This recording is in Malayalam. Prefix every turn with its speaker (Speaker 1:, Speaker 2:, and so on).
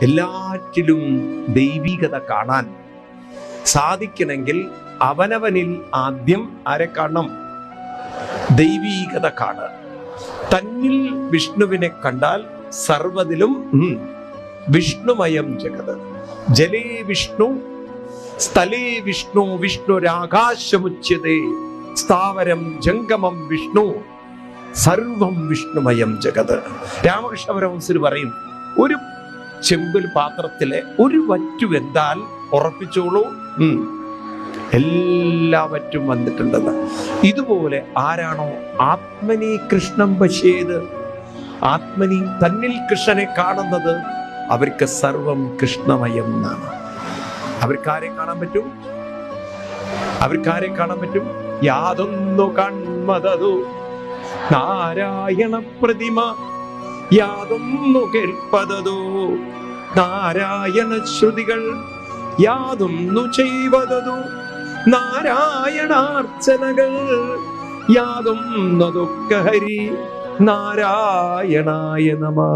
Speaker 1: എല്ലാറ്റിലും ദൈവികത കാണാൻ സാധിക്കണമെങ്കിൽ അവനവനിൽ ആദ്യം ആരെ കാണണം? ദൈവീകത കാണുക. തന്നിൽ വിഷ്ണുവിനെ കണ്ടാൽ സർവ്വതിലും വിഷ്ണുമയം ജഗത്. ജലേ വിഷ്ണു, സ്ഥലേ വിഷ്ണു, വിഷ്ണുരാകാശമുച്യതേ, സ്ഥാവരം ജംഗമം വിഷ്ണു, സർവം വിഷ്ണുമയം ജഗത്. രാമകൃഷ്ണ പരമഹംസർ പറയും, ഒരു ചെമ്പിൽ പാത്രത്തിലെ ഒരു വറ്റു വെന്താൽ ഉറപ്പിച്ചോളൂ എല്ലാവറ്റും വന്നിട്ടുണ്ടെന്ന്. ഇതുപോലെ ആരാണോ ആത്മനി കൃഷ്ണം പശ്യേത്, ആത്മനി തന്നിൽ കൃഷ്ണനെ കാണുന്നത്, അവർക്ക് സർവം കൃഷ്ണമയം എന്നാണ്. അവർക്കാരെ കാണാൻ പറ്റും? അവർക്കാരെ കാണാൻ പറ്റും? യാതൊന്നു കൺമതതു നാരായണ പ്രതിമ, യാതൊന്നു കേൾപ്പതോ നാരായണ ശ്രുതികൾ, യാതൊന്നു ചെയ്വതതു നാരായണാർച്ചനകൾ, യാതൊന്നതൊക്കെ ഹരി നാരായണായ നമഃ.